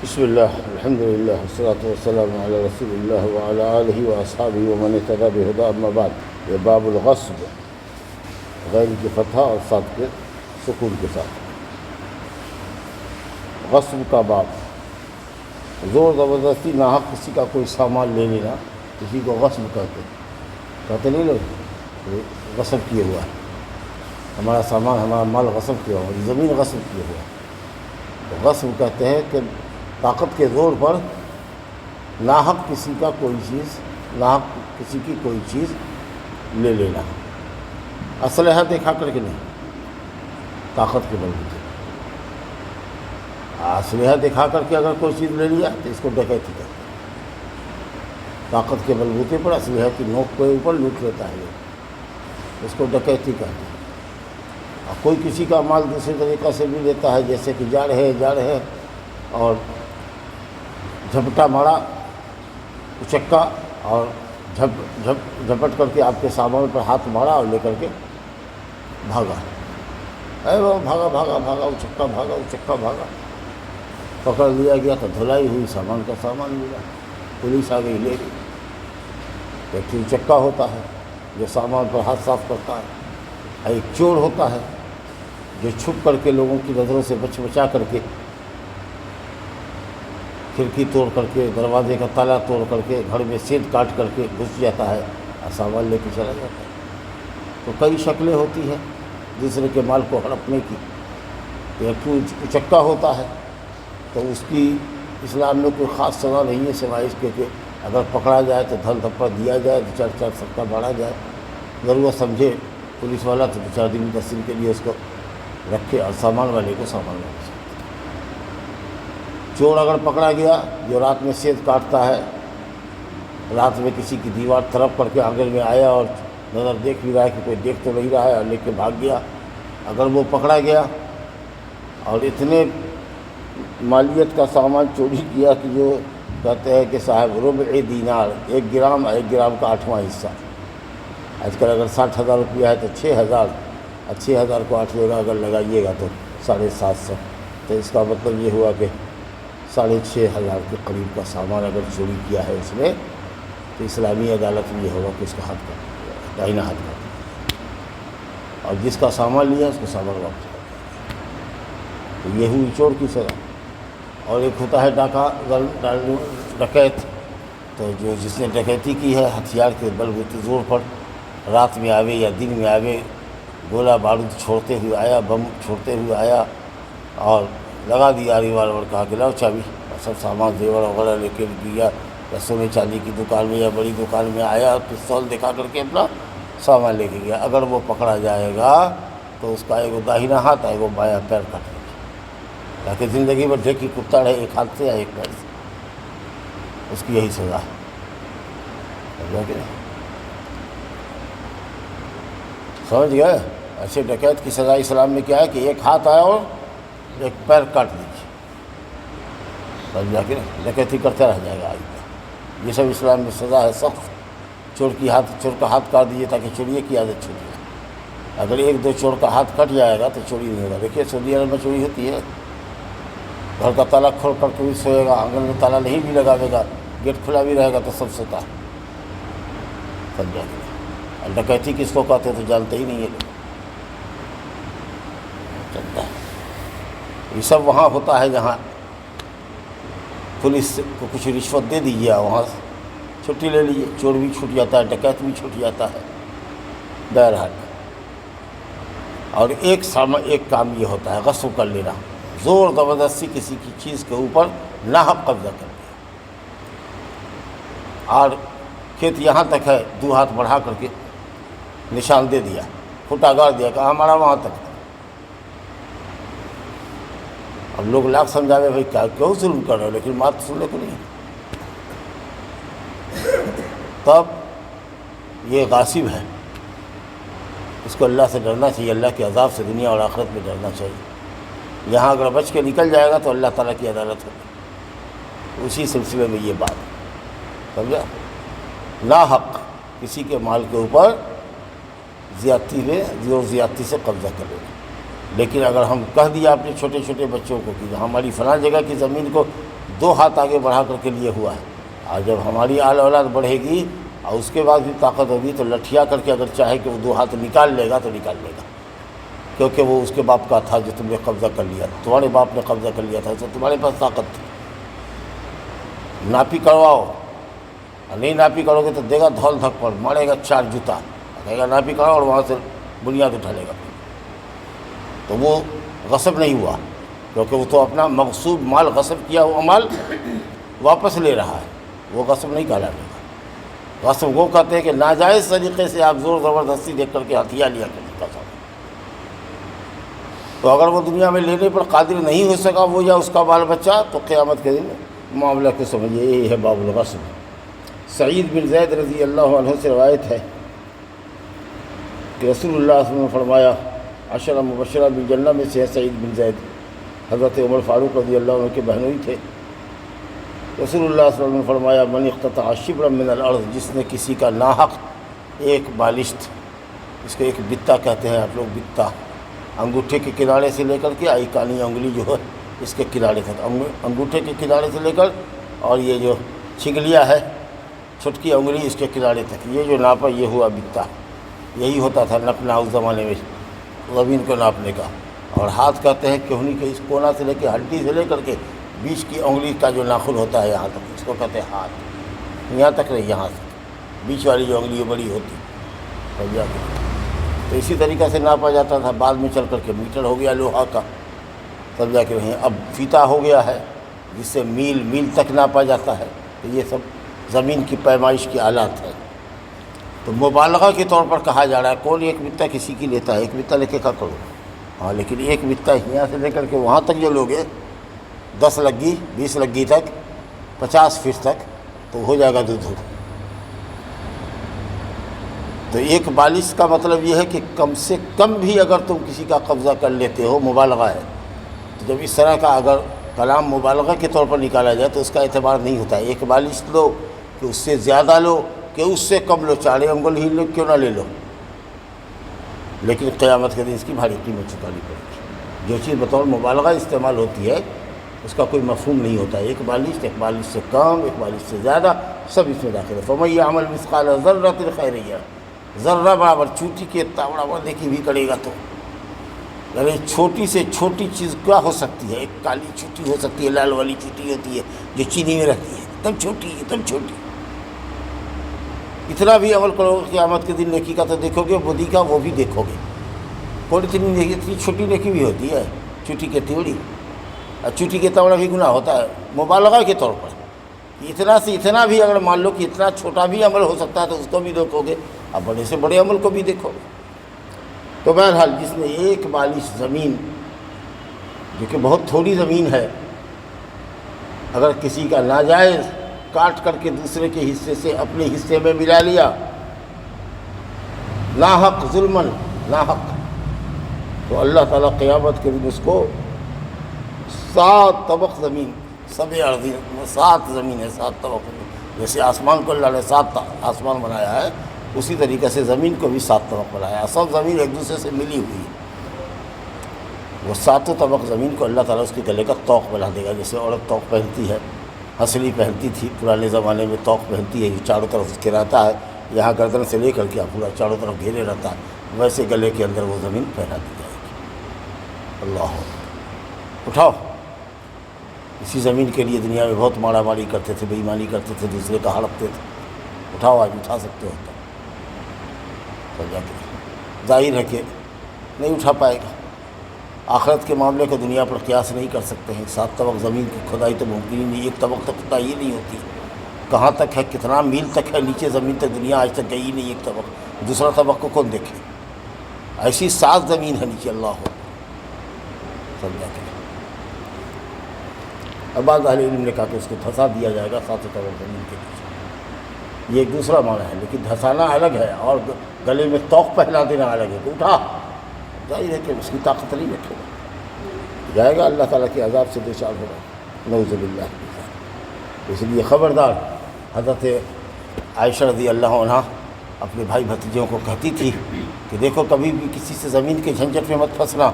بسم اللہ الحمد للہ والصلاۃ والسلام علی رسول اللہ وعلی آلہ واصحابہ ومن اہتدی بہدیہ اما بعد۔ یہ باب الغصب، غین کی فتح اور صاد کے سکون کے ساتھ غصب کا باب۔ زور زبردستی ناحق کسی کا کوئی سامان لے لینا، کسی کو غصب کہتے نہیں لوگ، غصب کیے ہوا ہے، ہمارا سامان ہمارا مال غصب کیا ہوا، زمین غصب کیے ہوا ہے۔ تو غصب کہتے ہیں کہ طاقت کے زور پر ناحق کسی کا کوئی چیز، ناحق کسی کی کوئی چیز لے لینا، اسلحہ دکھا کر کے نہیں، طاقت کے بلبوتے اسلحہ دکھا کر کے اگر کوئی چیز لے لیا تو اس کو ڈکیتی کہتے ہیں۔ طاقت کے بلبوتے پر اسلحہ کی نوک کے اوپر لوٹ لیتا ہے، اس کو ڈکیتی کہتے ہیں۔ اور کوئی کسی کا مال دوسرے طریقہ سے بھی لیتا ہے، جیسے کہ جا رہے اور جھپٹا مارا اچکا اور جھپٹ کر کے آپ کے سامان پر ہاتھ مارا اور لے کر کے بھاگا، وہ بھاگا اچکا بھاگا، پکڑ لیا گیا تو دھلائی ہوئی، سامان کا سامان ملا، پولیس آ گئی لے گئی۔ ایک اچکا ہوتا ہے جو سامان پر ہاتھ صاف کرتا ہے، ایک چور ہوتا ہے جو چھپ کر کے لوگوں کی نظروں سے بچا کر کے کھڑکی توڑ کر کے، دروازے کا تالا توڑ کر کے، گھر میں سیٹ کاٹ کر کے گھس جاتا ہے اور سامان لے کے چلا جاتا ہے۔ تو کئی شکلیں ہوتی ہیں دوسرے کے مال کو ہڑپنے کی۔ ایک اچکا ہوتا ہے تو اس کی اسلام میں کوئی خاص سزا نہیں ہے سوائے اس کے کہ اگر پکڑا جائے تو دھل دھپڑ دیا جائے، دو چار سکہ مارا جائے، ضرورت سمجھے پولیس والا تو 2 4 دن 10 دن کے لیے اس کو رکھے اور سامان والے کو سامان والے۔ چور اگر پکڑا گیا جو رات میں سیب کاٹتا ہے، رات میں کسی کی دیوار طرف کر کے آنگن میں آیا اور نظر دیکھ بھی رہا ہے کہ کوئی دیکھ تو نہیں رہا ہے اور لے کے بھاگ گیا، اگر وہ پکڑا گیا اور اتنے مالیت کا سامان چوری کیا کہ جو کہتے ہیں کہ صاحب ربع دینار، 1 گرام کا 8واں حصہ، آج کل اگر 60,000 روپیہ ہے تو 6,000، اور 6,000 کو 8 جگہ اگر لگائیے گا تو 750، تو اس کا مطلب یہ ہوا کہ 6,500 کے قریب کا سامان اگر چوری کیا ہے اس نے، تو اسلامی عدالت میں یہ ہوگا کہ اس کا ہاتھ کاٹ دیا جائے، داہنا ہاتھ کاٹ دیا جائے، اور جس کا سامان لیا اس کو سامان واپس کر دیا جائے۔ تو یہ ہوئی چور کی سزا۔ اور ایک ہوتا ہے ڈکیت، تو جو جس نے ڈکیتی کی ہے ہتھیار کے بلبوتے زور پر رات میں آوے یا دن میں آوے، گولہ بارود چھوڑتے ہوئے آیا، بم چھوڑتے ہوئے آیا اور لگا دیا ریوالور، کہا کہ لاؤ چابی، سب سامان زیور وغیرہ لے کے گیا، یا سونے چاندی کی دکان میں یا بڑی دکان میں آیا، پستول دکھا کر کے اپنا سامان لے کے گیا۔ اگر وہ پکڑا جائے گا تو اس کا ایک داہنا ہاتھ ہے، وہ بایاں پیر کاٹ لے گا، تاکہ زندگی بھر ڈھیکی کتا رہے، ایک ہاتھ سے یا ایک پیر سے۔ اس کی یہی سزا ہے، سمجھ گئے؟ ایسے ڈکیت کی سزا اسلام میں کیا ہے کہ ایک ہاتھ آیا اور ایک پیر کاٹ دیجیے، سمجھا کہ ڈکیتی کرتا رہ جائے گا آگے۔ یہ سب اسلام میں سزا ہے سخت۔ چور کا ہاتھ کاٹ دیجیے تاکہ چوری کی عادت چھوٹ جائے۔ اگر 1 2 چور کا ہاتھ کٹ جائے گا تو چوری نہیں ہوگا۔ دیکھیے سعودی عرب میں چوری ہوتی ہے، گھر کا تالا کھول کر کے بھی سوئے گا، آنگن میں تالا نہیں بھی لگاوے گا، گیٹ کھلا بھی رہے گا تو سب سوتا ہے، سمجھا کہ اور ڈکیتی کس کو کہتے ہیں تو جانتے ہی نہیں ہے لوگ، چلتا ہے۔ یہ سب وہاں ہوتا ہے جہاں پولیس کو کچھ رشوت دے دیجیے، وہاں چھٹی لے لیجیے، چور بھی چھوٹ جاتا ہے، ڈکیت بھی چھوٹ جاتا ہے، بہرحال۔ اور ایک کام یہ ہوتا ہے غصب کر لینا، زور زبردستی کسی کی چیز کے اوپر ناحق قبضہ کر لیا، اور کھیت یہاں تک ہے 2 ہاتھ بڑھا کر کے نشان دے دیا، کھوٹا گاڑ دیا کہ ہمارا وہاں تک ہے۔ اب لوگ لاکھ سمجھاوے بھائی کیوں ظلم کر رہے ہو، لیکن بات سننے کو نہیں۔ تب یہ غاصب ہے، اس کو اللہ سے ڈرنا چاہیے، اللہ کے عذاب سے دنیا اور آخرت میں ڈرنا چاہیے۔ یہاں اگر بچ کے نکل جائے گا تو اللہ تعالیٰ کی عدالت ہوگی۔ اسی سلسلے میں یہ بات سمجھا، ناحق کسی کے مال کے اوپر زیادتی سے قبضہ کرے گا، لیکن اگر ہم کہہ دیا اپنے چھوٹے چھوٹے بچوں کو کہ ہماری فلاں جگہ کی زمین کو 2 ہاتھ آگے بڑھا کر کے لیے ہوا ہے، اور جب ہماری آل اولاد بڑھے گی اور اس کے بعد بھی طاقت ہوگی تو لٹھیا کر کے اگر چاہے کہ وہ 2 ہاتھ نکال لے گا تو نکال لے گا، کیونکہ وہ اس کے باپ کا تھا جو تم نے قبضہ کر لیا، تمہارے باپ نے قبضہ کر لیا تھا تو تمہارے پاس طاقت تھی۔ ناپی کرواؤ، اور نہیں ناپی کرو گے تو دے گا دھول دھپڑ، مارے گا 4 جوتا، کہے گا ناپی کرو اور وہاں سے بنیاد اٹھا لے گا۔ تو وہ غصب نہیں ہوا، کیونکہ وہ تو اپنا مغصوب مال، غصب کیا ہوا مال واپس لے رہا ہے، وہ غصب نہیں کہلانے گا۔ غصب وہ کہتے ہیں کہ ناجائز طریقے سے آپ زور زبردستی دیکھ کر کے ہتھیار لیا کرنے کا تھا۔ تو اگر وہ دنیا میں لینے پر قادر نہیں ہو سکا وہ یا اس کا بال بچہ، تو قیامت کے دن معاملہ کو سمجھیے یہی ہے باب الغصب۔ سعید بن زید رضی اللہ عنہ سے روایت ہے کہ رسول اللہ صلی اللہ علیہ وسلم نے فرمایا، عشرہ مبشرہ بالجنہ میں سے ہے سعید بن زید، حضرت عمر فاروق رضی اللہ عنہ کے بہنوئی تھے۔ رسول اللہ صلی اللہ علیہ وسلم نے فرمایا، من اقتطع شبرا من الارض، جس نے کسی کا ناحق ایک بالشت، اس کو ایک بتہ کہتے ہیں آپ لوگ، بتہ انگوٹھے کے کنارے سے لے کر کے ایکانی انگلی جو ہے اس کے کنارے تک، انگوٹھے کے کنارے سے لے کر اور یہ جو چھگلیا ہے چھٹکی انگلی اس کے کنارے تک، یہ جو ناپا یہ ہوا بتہ۔ یہی ہوتا تھا نپنا اس زمانے میں، زمین کو ناپنے کا۔ اور ہاتھ کہتے ہیں کہنی کے اس کونا سے لے کے ہڈی سے لے کر کے بیچ کی انگلی کا جو ناخن ہوتا ہے یہاں تک، اس کو کہتے ہیں ہاتھ، یہاں تک نہیں، یہاں سے بیچ والی جو انگلی بڑی ہوتی ہے، تو اسی طریقے سے ناپا جاتا تھا۔ بعد میں چل کر کے میٹر ہو گیا لوہا کا، تب جا کے نہیں، اب فیتا ہو گیا ہے جس سے میل تک ناپا جاتا ہے۔ تو یہ سب زمین کی پیمائش کے آلات ہیں۔ تو مبالغہ کے طور پر کہا جا رہا ہے، کون ایک بتہ کسی کی لیتا ہے، ایک بتہ لے کے کیا کرو، ہاں لیکن ایک بتہ یہاں سے لے کر کے وہاں تک جو لوگ ہیں 10 لگی 20 لگی تک 50 فٹ تک تو ہو جائے گا دودھ۔ تو ایک بالش کا مطلب یہ ہے کہ کم سے کم بھی اگر تم کسی کا قبضہ کر لیتے ہو مبالغہ ہے۔ تو جب اس طرح کا اگر کلام مبالغہ کے طور پر نکالا جائے تو اس کا اعتبار نہیں ہوتا ہے۔ ایک بالش لو کہ اس سے زیادہ لو کہ اس سے کم لو، 4 انگل ہی لو کیوں نہ لے لو، لیکن قیامت کے دن اس کی بھاری قیمت چکانی پڑے گی۔ جو چیز بطور مبالغہ استعمال ہوتی ہے اس کا کوئی مفہوم نہیں ہوتا ہے۔ ایک بالش سے کم، ایک بالش سے زیادہ، سب اس میں داخل ہے۔ فَمَن يَعْمَلْ مِثْقَالَ ذَرَّةٍ خَيْرًا يَرَهُ، ذرہ برابر چوٹی کے اتنا برابر دیکھی بھی کرے گا تو، یعنی چھوٹی سے چھوٹی چیز کیا ہو سکتی ہے؟ ایک کالی چوٹی ہو سکتی ہے، لال والی چوٹی ہوتی ہے جو چینی میں رہتی ہے، تب چھوٹی ہے، تب چھوٹی۔ اتنا بھی عمل کرو گے قیامت کے دن نیکی کا تو دیکھو گے، بدی کا وہ بھی دیکھو گے۔ کون اتنی چھوٹی نیکی بھی ہوتی ہے، چوٹی کے تیوڑی، اور چوٹی کے توڑا بھی گناہ ہوتا ہے مبالغہ کے طور پر۔ اتنا سے اتنا بھی اگر مان لو کہ اتنا چھوٹا بھی عمل ہو سکتا ہے تو اس کو بھی دیکھو گے، اب بڑے سے بڑے عمل کو بھی دیکھو گے۔ تو بہرحال جس نے ایک بالش زمین، جو کہ بہت تھوڑی زمین ہے، اگر کسی کا ناجائز کاٹ کر کے دوسرے کے حصے سے اپنے حصے میں ملا لیا، ناحق ظلمن، ناحق، تو اللہ تعالیٰ قیامت کے دن اس کو 7 طبق زمین، 7 ارضین، 7 زمین ہے، 7 طبق زمین، جیسے آسمان کو اللہ نے 7 آسمان بنایا ہے اسی طریقے سے زمین کو بھی 7 طبق بنایا ہے۔ سب زمین ایک دوسرے سے ملی ہوئی ہے، وہ 7 طبق زمین کو اللہ تعالیٰ اس کے گلے کا طوق بنا دے گا۔ جیسے عورت طوق پہنتی ہے، ہنسلی پہنتی تھی پرانے زمانے میں، طوق پہنتی ہے جو چاروں طرف اس کے رہتا ہے، یہاں گردن سے لے کر کے پورا چاروں طرف گھیرے رہتا ہے، ویسے گلے کے اندر وہ زمین پہنا دی جائے گی۔ اللہ اٹھاؤ، اسی زمین کے لیے دنیا میں بہت مارا ماری کرتے تھے، بے ایمانی کرتے تھے، دوسرے کا ہڑپتے تھے، اٹھاؤ آج اٹھا سکتے ہو تو ظاہر ہے کہ نہیں اٹھا پائے گا۔ آخرت کے معاملے کو دنیا پر قیاس نہیں کر سکتے ہیں۔ 7 طبق زمین کی کھدائی تو ممکن ہی نہیں، 1 طبق تک کھدائی ہی نہیں ہوتی، کہاں تک ہے، کتنا میل تک ہے نیچے زمین تک، دنیا آج تک گئی نہیں 1 طبق، دوسرا طبق کو کون دیکھے؟ ایسی 7 زمین ہے نیچے، اللہ ہو سمجھا کے۔ اب بعض اہل علم نے کہا کہ اس کو دھسا دیا جائے گا 7 طبق زمین کے نیچے، یہ ایک دوسرا معنی ہے، لیکن دھسانا الگ ہے اور گلے میں طوق پہنا دینا الگ ہے۔ تو اٹھا، ظاہر ہے کہ اس کی طاقت نہیں رکھے گا، جائے گا اللہ تعالیٰ کے عذاب سے دوچار ہوگا، نعوذ باللہ۔ اس لیے خبردار، حضرت عائشہ رضی اللہ عنہ اپنے بھائی بھتیجوں کو کہتی تھی کہ دیکھو کبھی بھی کسی سے زمین کے جھنجٹ میں مت پھنسنا،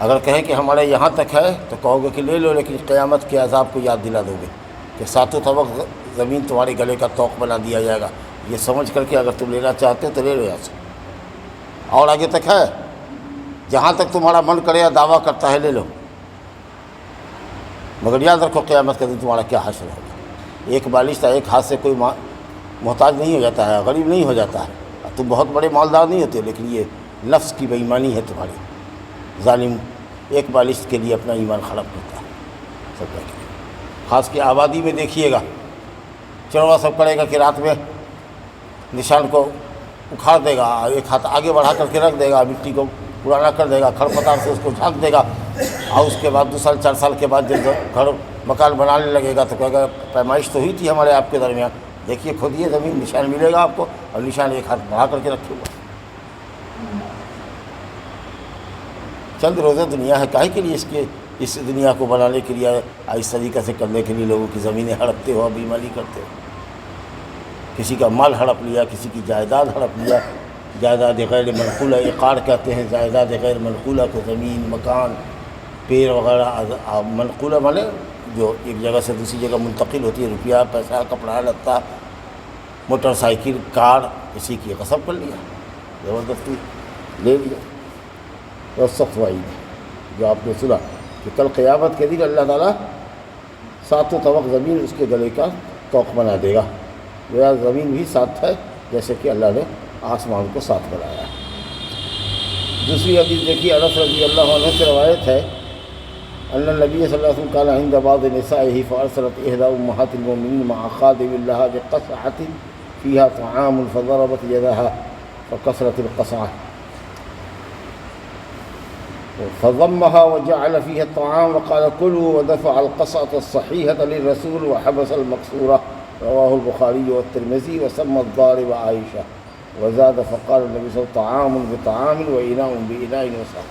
اگر کہیں کہ ہمارے یہاں تک ہے تو کہو گے کہ لے لو، لیکن قیامت کے عذاب کو یاد دلا دو گے کہ ساتوں طبق زمین تمہارے گلے کا طوق بنا دیا جائے گا، یہ سمجھ کر کے اگر تم لینا چاہتے ہو تو لے لو یہاں سے، اور آگے تک ہے، جہاں تک تمہارا من کرے یا دعویٰ کرتا ہے لے لو، مگر یاد رکھو قیامت کے دن تمہارا کیا حشر ہوگا۔ ایک بالشتہ ایک ہاتھ سے کوئی محتاج نہیں ہو جاتا ہے، غریب نہیں ہو جاتا ہے، تم بہت بڑے مالدار نہیں ہوتے، لیکن یہ نفس کی بے ایمانی ہے تمہاری۔ ظالم ایک بالشت کے لیے اپنا ایمان خراب کرتا ہے، سب کے خاص کے آبادی میں دیکھیے گا، چڑوا سب کرے گا کہ رات میں نشان کو اکھاڑ دے گا، ایک ہاتھ آگے بڑھا کر کے رکھ دے گا، مٹی کو پرانا کر دے گا، کھڑ پتار سے اس کو جھانک دے گا، اور اس کے بعد 2 سال 4 سال کے بعد جب گھر مکان بنانے لگے گا تو کہے گا پیمائش تو ہوئی تھی ہمارے آپ کے درمیان، دیکھیے کھودیے زمین، نشان ملے گا آپ کو، اور نشان ایک ہاتھ بڑھا کر کے رکھے ہوا۔ چند روزہ دنیا ہے، کاہے کے لیے اس دنیا کو بنانے کے لیے اس طریقے سے کرنے کے لیے لوگوں کی زمینیں ہڑپتے ہو، بیماری کرتے ہو، کسی کا مال ہڑپ لیا، کسی کی جائیداد ہڑپ لیا، جائیداد غیر منقولہ، اقار کہتے ہیں جائیداد غیر منقولہ کو، زمین، مکان، پیڑ وغیرہ، منقولہ مانے جو ایک جگہ سے دوسری جگہ منتقل ہوتی ہے، روپیہ، پیسہ، کپڑا لتا، موٹر سائیکل، کار، کسی کی غصب کر لیا، زبردستی لے لیا۔ اور سخت وعید ہے جو آپ نے سنا کہ کل قیامت کے دن اللہ تعالیٰ ساتوں طبق زمین اس کے گلے کا طوق بنا دے گا، گویا زمین بھی ساتھ ہے جیسے کہ اللہ نے آسمان کو ساتھ بنایا ہے۔ دوسری حدیث دیکھیے، انس رضی اللہ عنہ سے روایت ہے، ان النبی صلی اللہ علیہ وسلم قال عند بعض نسائه فارسلت احدى امهات المؤمنين مع خادم لها بقصعة فيها طعام فضربت يدها فكسرت القصعة فضمها وجعل فيها الطعام وقال كلوا ودفع القصعة الصحيحة للرسول وحبس المكسورة، رواه البخاري والترمذي، وسمى الضارب عائشة وزاد فقال النبي صلی اللہ علیہ وسلم طعام بطعام وإناء بإناء وسع۔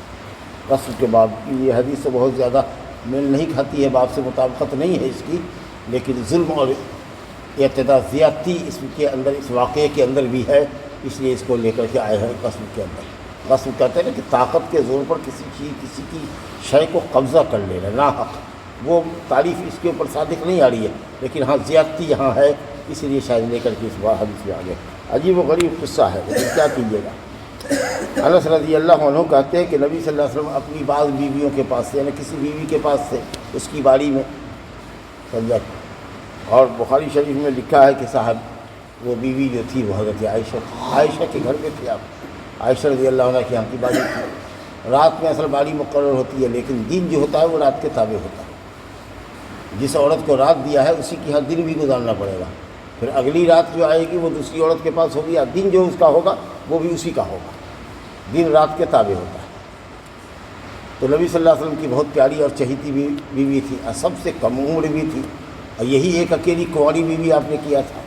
قصر کے باب یہ حدیث سے بہت زیادہ میل نہیں کھاتی ہے، باب سے مطابقت نہیں ہے اس کی، لیکن ظلم اور اعتداء زیادتی اس کے اندر، اس واقعے کے اندر بھی ہے، اس لیے اس کو لے کر کے آئے ہیں قصر کے اندر۔ قصر کہتے ہیں نا کہ طاقت کے زور پر کسی کی شے کو قبضہ کر لینا، ناحق، وہ تعریف اس کے اوپر صادق نہیں آ رہی ہے، لیکن ہاں زیادتی یہاں ہے، اس لیے شاید لے کر کے اس بار حدیث میں آ گئے۔ عجیب و غریب قصہ ہے، لیکن کیا کیجیے گا۔ انس رضی اللہ عنہ کہتے ہیں کہ نبی صلی اللہ علیہ وسلم اپنی بعض بیویوں کے پاس سے، یعنی کسی بیوی کے پاس سے اس کی باری میں سمجھا، اور بخاری شریف میں لکھا ہے کہ صاحب وہ بیوی جو تھی وہ حضرت عائشہ کے گھر میں تھی، آپ عائشہ رضی اللہ عنہ کی یہاں کی باری تھی۔ رات میں اصل باری مقرر ہوتی ہے، لیکن دن جو ہوتا ہے وہ رات کے تابع ہوتا ہے، جس عورت کو رات دیا ہے اسی کی یہاں دن بھی گزارنا پڑے گا، پھر اگلی رات جو آئے گی وہ دوسری عورت کے پاس ہوگی، یا دن جو اس کا ہوگا وہ بھی اسی کا ہوگا، دن رات کے تابع ہوتا ہے۔ تو نبی صلی اللہ علیہ وسلم کی بہت پیاری اور چہیتی بیوی تھی، اور سب سے کم عمر بھی تھی، اور یہی ایک اکیلی کنواری بیوی آپ نے کیا تھا،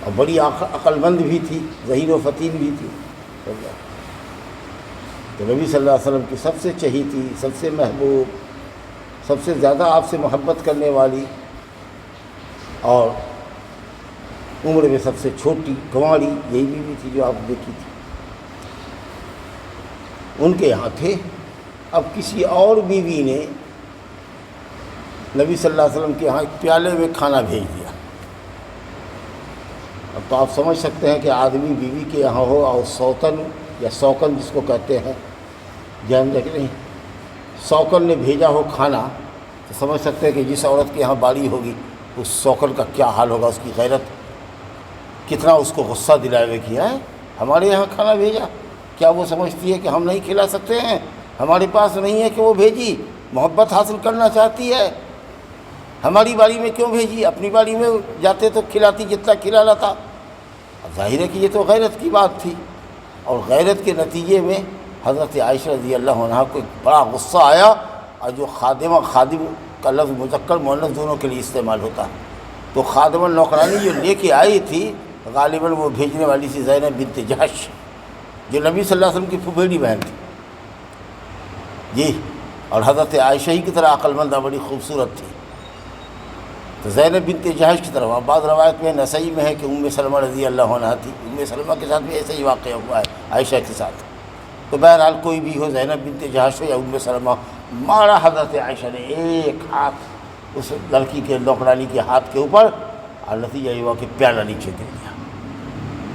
اور بڑی عقل مند بھی تھی، ذہین و فطین بھی تھی۔ تو نبی صلی اللہ علیہ وسلم کی سب سے چہیتی، سب سے محبوب، سب سے زیادہ آپ سے محبت کرنے والی، اور عمر میں سب سے چھوٹی کنواری یہی بیوی تھی جو آپ دیکھی تھی، ان کے یہاں تھے۔ اب کسی اور بیوی نے نبی صلی اللہ علیہ وسلم کے یہاں ایک پیالے میں کھانا بھیج دیا۔ اب تو آپ سمجھ سکتے ہیں کہ آدمی بیوی کے یہاں ہو اور سوتن یا سوکن جس کو کہتے ہیں، جان کہ نہیں، سوکن نے بھیجا ہو کھانا، تو سمجھ سکتے ہیں کہ جس عورت کے یہاں باری ہوگی اس سوکن کا کیا حال ہوگا، اس کی غیرت کتنا اس کو غصہ دلائے گا کہ ہے ہمارے یہاں کھانا بھیجا، کیا وہ سمجھتی ہے کہ ہم نہیں کھلا سکتے ہیں، ہمارے پاس نہیں ہے کہ وہ بھیجی، محبت حاصل کرنا چاہتی ہے، ہماری باری میں کیوں بھیجی، اپنی باری میں جاتے تو کھلاتی جتنا کھلانا تھا۔ اب ظاہر ہے کہ یہ تو غیرت کی بات تھی، اور غیرت کے نتیجے میں حضرت عائشہ رضی اللہ عنہا کو ایک بڑا غصہ آیا، اور جو خادم کا لفظ مذکر مؤنث دونوں کے لیے استعمال ہوتا ہے، تو خادم نوکرانی جو لے کے آئی تھی غالباً وہ بھیجنے والی سی زینب بنت جحش، جو نبی صلی اللہ علیہ وسلم کی پھوپھیری بہن تھی جی، اور حضرت عائشہ ہی کی طرح عقل مند بڑی خوبصورت تھی، تو زینب بنت جحش کی طرف۔ بعض روایت میں نسائی میں ہے کہ ام سلمہ رضی اللہ عنہا تھی، ام سلمہ کے ساتھ بھی ایسا ہی واقعہ ہوا ہے عائشہ کے ساتھ، تو بہرحال کوئی بھی ہو، زینب بنت جہش ہو یا ام سلمہ، مارا حضرت عائشہ نے ایک ہاتھ اس لڑکی کے نوکرانی کے ہاتھ کے اوپر، اور نتیجہ یہ ہوا کہ پیالہ نیچے گر گیا۔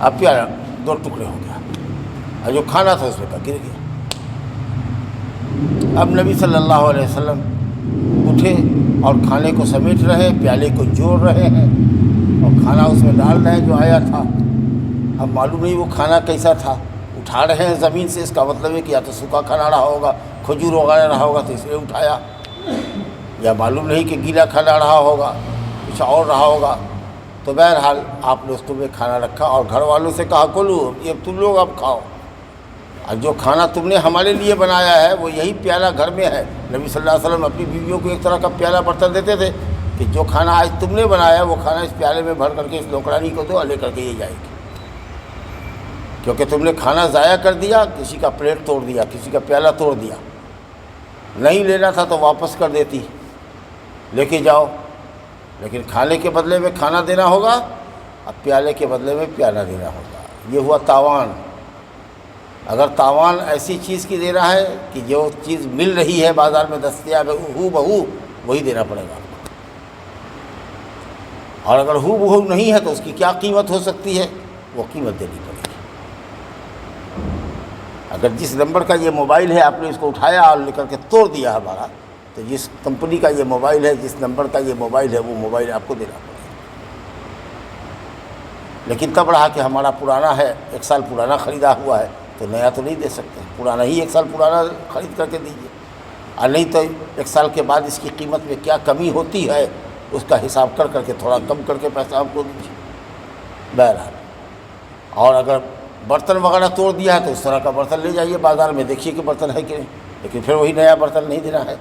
اب پیالہ دو ٹکڑے ہو گیا، اور جو کھانا تھا اس میں کا گر گیا۔ اب نبی صلی اللہ علیہ وسلم اٹھے اور کھانے کو سمیٹ رہے، پیالے کو جوڑ رہے ہیں اور کھانا اس میں ڈال رہے ہیں جو آیا تھا۔ اب معلوم نہیں وہ کھانا کیسا تھا، اٹھا رہے ہیں زمین سے، اس کا مطلب ہے کہ یا تو سوکھا کھانا رہا ہوگا، کھجور وغیرہ رہا ہوگا تو اس لیے اٹھایا، یا معلوم نہیں کہ گیلا کھانا رہا ہوگا، کچھ اور رہا ہوگا۔ تو بہرحال آپ نے اس میں کھانا رکھا اور گھر والوں سے کہا کلو، یہ تم لوگ اب کھاؤ، اور جو کھانا تم نے ہمارے لیے بنایا ہے وہ یہی پیالہ گھر میں ہے۔ نبی صلی اللہ علیہ وسلم اپنی بیویوں کو ایک طرح کا پیالہ برتن دیتے تھے کہ جو کھانا آج تم نے بنایا وہ کھانا اس پیالے میں بھر کر کے اس نوکرانی کو دو، اور لے کر کے یہ جائے گی، کیونکہ تم نے کھانا ضائع کر دیا، کسی کا پلیٹ توڑ دیا، کسی کا پیالہ توڑ دیا، نہیں لینا تھا تو واپس کر دیتی، لے کے جاؤ، لیکن کھانے کے بدلے میں کھانا دینا ہوگا، اب پیالے کے بدلے میں پیالہ دینا ہوگا۔ یہ ہوا تاوان۔ اگر تاوان ایسی چیز کی دے رہا ہے کہ جو چیز مل رہی ہے بازار میں دستیاب ہے ہو بہو، وہی دینا پڑے گا، اور اگر ہو بہو نہیں ہے تو اس کی کیا قیمت ہو سکتی ہے، وہ قیمت دینی پڑے گی۔ اگر جس نمبر کا یہ موبائل ہے آپ نے اس کو اٹھایا اور لے کر کے توڑ دیا ہمارا، تو جس کمپنی کا یہ موبائل ہے، جس نمبر کا یہ موبائل ہے، وہ موبائل آپ کو دینا پڑے گا۔ لیکن تب رہا کہ ہمارا پرانا ہے، 1 سال پرانا خریدا ہوا ہے، تو نیا تو نہیں دے سکتے، پرانا ہی 1 سال پرانا خرید کر کے دیجیے، اور نہیں تو 1 سال کے بعد اس کی قیمت میں کیا کمی ہوتی ہے اس کا حساب کر کر کے تھوڑا کم کر کے پیسہ ہم کو دیجیے۔ بہرحال، اور اگر برتن وغیرہ توڑ دیا ہے تو اس طرح کا برتن لے جائیے بازار میں، دیکھیے کہ برتن ہے کہ نہیں، لیکن پھر وہی نیا برتن نہیں دینا ہے،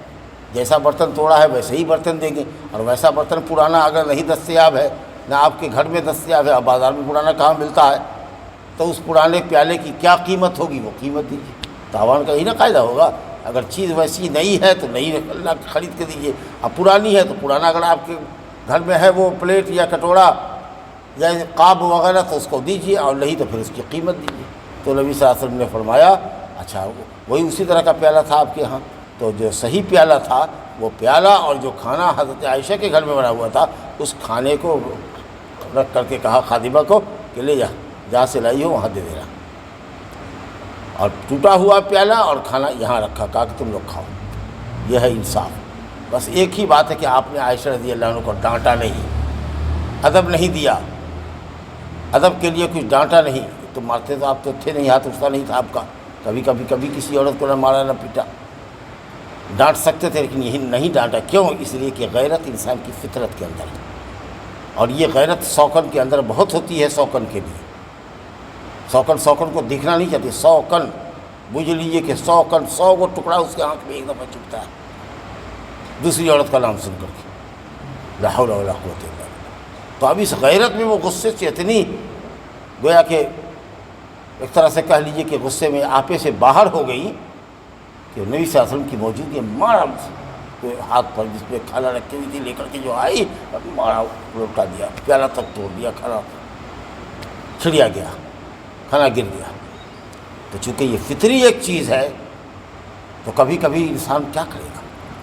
جیسا برتن توڑا ہے ویسے ہی برتن دیں گے، اور ویسا برتن پرانا اگر نہیں دستیاب ہے، نہ آپ کے گھر میں دستیاب ہے، اور بازار میں پرانا کہاں ملتا ہے، تو اس پرانے پیالے کی کیا قیمت ہوگی، وہ قیمت دیجیے۔ تاوان کا ہی نا قاعدہ ہوگا، اگر چیز ویسی نئی ہے تو نئی خرید کے دیجیے، اب پرانی ہے تو پرانا اگر آپ کے گھر میں ہے وہ پلیٹ یا کٹورا یا قاب وغیرہ تو اس کو دیجیے، اور نہیں تو پھر اس کی قیمت دیجیے۔ تو نبی صلی اللہ علیہ وسلم نے فرمایا اچھا وہی اسی طرح کا پیالہ تھا آپ کے ہاں، تو جو صحیح پیالہ تھا وہ پیالہ، اور جو کھانا حضرت عائشہ کے گھر میں بنا ہوا تھا اس کھانے کو رکھ کر کے کہا خادمہ کو کہ لے جا، جہاں سے لائی ہو وہاں دے دینا، اور ٹوٹا ہوا پیالہ اور کھانا یہاں رکھا، کہا کہ تم لوگ کھاؤ۔ یہ ہے انصاف۔ بس ایک ہی بات ہے کہ آپ نے عائشہ رضی اللہ عنہ کو ڈانٹا نہیں، ادب نہیں دیا، ادب کے لیے کچھ ڈانٹا نہیں۔ تو مارتے تو آپ تو تھے نہیں، ہاتھ اٹھتا نہیں تھا آپ کا، کبھی کسی عورت کو نہ مارا نہ پیٹا، ڈانٹ سکتے تھے لیکن یہی نہیں ڈانٹا۔ کیوں؟ اس لیے کہ غیرت انسان کی فطرت کے اندر ہے، اور یہ غیرت سوکن کے اندر بہت ہوتی ہے۔ سوکن کے لیے سوکن کو دیکھنا نہیں چاہتی، سوکن بوجھ لیجیے کہ 100 کو ٹکڑا اس کے آنکھ میں ایک دفعہ چپتا ہے دوسری عورت کا نام سن کر کے، لا حول ولا قوت الا باللہ۔ تو اب اس غیرت میں وہ غصے سے اتنی گویا کہ ایک طرح سے کہہ لیجیے کہ غصے میں آپے سے باہر ہو گئی کہ نبی صلی اللہ علیہ وسلم کی موجودگی مارا، ہاتھ پر جس پہ کھانا رکھی ہوئی تھی لے کر کے جو آئی مارا، لوٹا دیا، پیالہ تک توڑ دیا، کھانا چھڑیا گیا، کھانا گر گیا۔ تو چونکہ یہ فطری ایک چیز ہے تو کبھی کبھی انسان کیا کرے گا،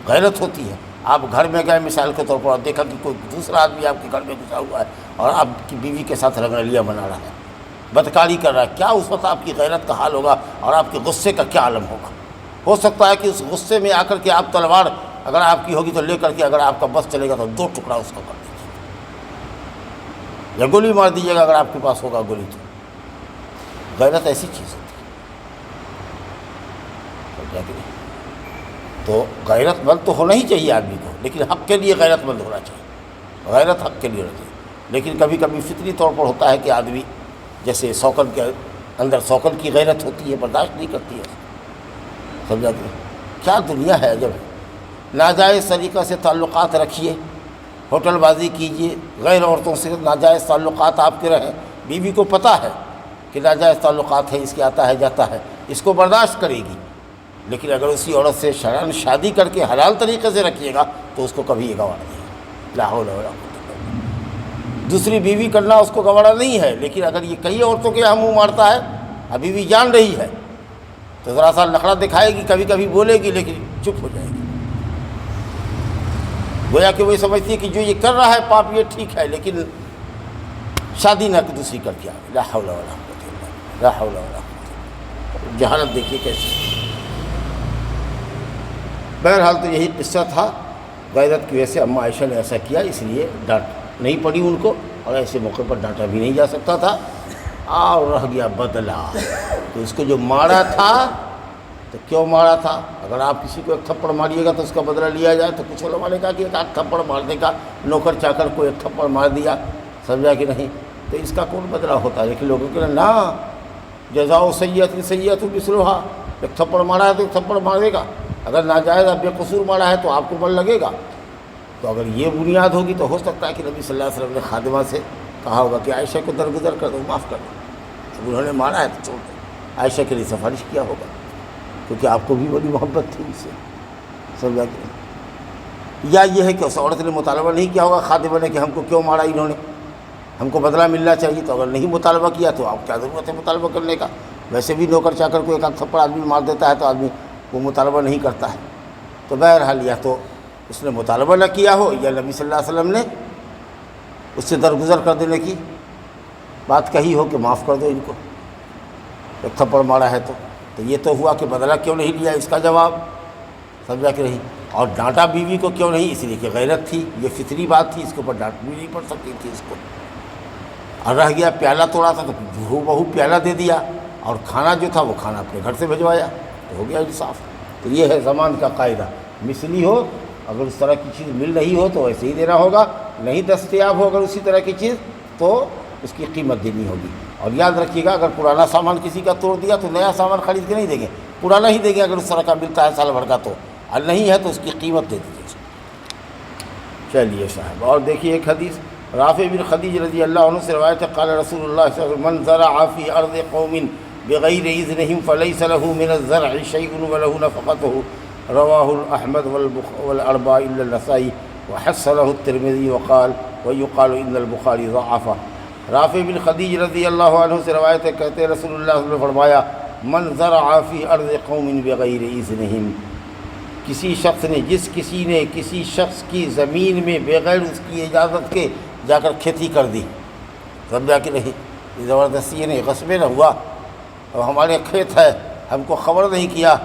غیرت ہوتی ہے۔ آپ گھر میں گئے مثال کے طور پر اور دیکھا کہ کوئی دوسرا آدمی آپ کے گھر میں گھسا ہوا ہے اور آپ کی بیوی کے ساتھ رنگرلیاں بنا رہا ہے، بدکاری کر رہا ہے، کیا اس وقت آپ کی غیرت کا حال ہوگا اور آپ کے غصے کا کیا عالم ہوگا؟ ہو سکتا ہے کہ اس غصے میں آ کر کے آپ تلوار اگر آپ کی ہوگی تو لے کر کے اگر آپ کا بس چلے گا تو 2 ٹکڑا اس کو کر دیجیے، یا گولی مار دیجیے گا اگر آپ کے پاس ہوگا گولی۔ تو غیرت ایسی چیز ہوتی ہے۔ تو غیرت مند تو ہونا ہی چاہیے آدمی کو، لیکن حق کے لیے غیرت مند ہونا چاہیے، غیرت حق کے لیے ہونا چاہیے۔ لیکن کبھی کبھی فطری طور پر ہوتا ہے کہ آدمی جیسے سوکن کے اندر سوکن کی غیرت ہوتی ہے، برداشت نہیں کرتی ہے، سمجھا کہ کیا دنیا ہے عجب ہے۔ ناجائز طریقہ سے تعلقات رکھیے، ہوٹل بازی کیجیے، غیر عورتوں سے ناجائز تعلقات آپ کے رہیں، بیوی کو پتہ ہے کہ ناجائز تعلقات ہے، اس کے آتا ہے جاتا ہے، اس کو برداشت کرے گی، لیکن اگر اسی عورت سے شرعاً شادی کر کے حلال طریقے سے رکھیے گا تو اس کو کبھی یہ گوارا نہیں ہے، لا حول ولا قوت الا باللہ۔ دوسری بیوی کرنا اس کو گوارا نہیں ہے، لیکن اگر یہ کئی عورتوں کے یہاں منہ مارتا ہے، ابھی بھی جان رہی ہے تو ذرا سا نخرہ دکھائے گی، کبھی کبھی بولے گی، لیکن چپ ہو جائے گی، گویا کہ وہ سمجھتی ہے کہ جو یہ کر رہا ہے پاپ یہ ٹھیک ہے، لیکن شادی نہ دوسری کر کے آئے۔ لا حول ولا قوت الا باللہ، لا حول ولا قوت۔ جہالت دیکھیے کیسی۔ بہرحال تو یہی قصہ تھا، غیرت کی وجہ سے اماں عائشہ نے ایسا کیا، اس لیے ڈانٹ نہیں پڑی ان کو، اور ایسے موقع پر ڈانٹا بھی نہیں جا سکتا تھا، اور رہ گیا بدلہ۔ تو اس کو جو مارا تھا تو کیوں مارا تھا؟ اگر آپ کسی کو ایک تھپڑ ماریے گا تو اس کا بدلہ لیا جائے، تو کچھ علماء نے کہا کہ ایک آدھ تھپڑ مارنے کا، نوکر چاکر کو ایک تھپڑ مار دیا، سمجھا کہ نہیں، تو اس کا کون بدلہ ہوتا ہے؟ لیکن لوگوں کے نا، جزاء سیئۃ سیئۃ مثلھا، ایک تھپڑ مارا ہے تو ایک تھپڑ مارے گا، اگر ناجائز بے قصور مارا ہے تو آپ کو بل لگے گا۔ تو اگر یہ بنیاد ہوگی تو ہو سکتا ہے کہ نبی صلی اللہ علیہ وسلم نے خادمہ سے کہا ہوگا کہ عائشہ کو درگزر کر دو، معاف کر دو، اب انہوں نے مارا ہے تو چھوڑ دو، عائشہ کے لیے سفارش کیا ہوگا، کیونکہ آپ کو بھی بڑی محبت تھی ان سے، سمجھا کہ نہیں؟ یا یہ ہے کہ اس عورت نے مطالبہ نہیں کیا ہوگا خادمہ نے کہ ہم کو کیوں مارا انہوں نے، ہم کو بدلہ ملنا چاہیے، تو اگر نہیں مطالبہ کیا تو آپ کیا ضرورت ہے مطالبہ کرنے کا؟ ویسے بھی نوکر چاکر کو ایک آدھ تھپڑ آدمی مار دیتا ہے تو آدمی وہ مطالبہ نہیں کرتا ہے۔ تو بہرحال یا تو اس نے مطالبہ نہ کیا ہو، یا نبی صلی اللہ علیہ وسلم نے اس سے درگزر کر دینے کی بات کہی ہو کہ معاف کر دو ان کو، ایک تھپڑ مارا ہے تو یہ تو ہوا کہ بدلہ کیوں نہیں لیا، اس کا جواب، سمجھا کہ نہیں؟ اور ڈانٹا بیوی کو کیوں نہیں؟ اس لیے کہ غیرت تھی، یہ فطری بات تھی، اس کے اوپر ڈانٹ بھی نہیں پڑ سکتی تھی اس کو۔ اور رہ گیا پیالہ توڑا تھا تو بہو بہو پیالہ دے دیا، اور کھانا جو تھا وہ کھانا اپنے گھر سے بھجوایا، تو ہو گیا انصاف۔ تو یہ ہے زمان کا قاعدہ، مثلی ہو اگر اس طرح کی چیز مل رہی ہو تو ایسے ہی دینا ہوگا، نہیں دستیاب ہو اگر اسی طرح کی چیز تو اس کی قیمت دینی ہوگی۔ اور یاد رکھیے گا اگر پرانا سامان کسی کا توڑ دیا تو نیا سامان خرید کے نہیں دیں گے، پرانا ہی دیں گے اگر اس طرح کا ملتا ہے سال بھر کا، تو اور نہیں ہے تو اس کی قیمت دے دیجیے۔ چلیے صاحب، اور دیکھیے ایک حدیث رافع بن خدیج رضی اللہ عنہ سے روایت ہے، قال رسول اللہ صلی اللہ علیہ وسلم من زرع فی ارض قوم بغیر اذنهم فليس له من الزرع شيء وله نفقته، رواه احمد والاربعة الا النسائی وحسنه الترمذی ويقال ان البخاری ضعفه۔ رافع بن خدیج رضی اللہ عنہ سے روایت ہے، کہتے ہیں رسول اللہ صلی اللہ علیہ وسلم نے فرمایا من زرع فی ارض قوم بغیر اذنهم، کسی شخص نے، جس کسی نے کسی شخص کی زمین میں بغیر اس کی اجازت کے جا کر کھیتی کر دی، سمجھا کہ نہیں؟ یہ زبردستی نہیں، غصبے نہ ہوا، اور ہمارے کھیت ہے ہم کو خبر نہیں کیا،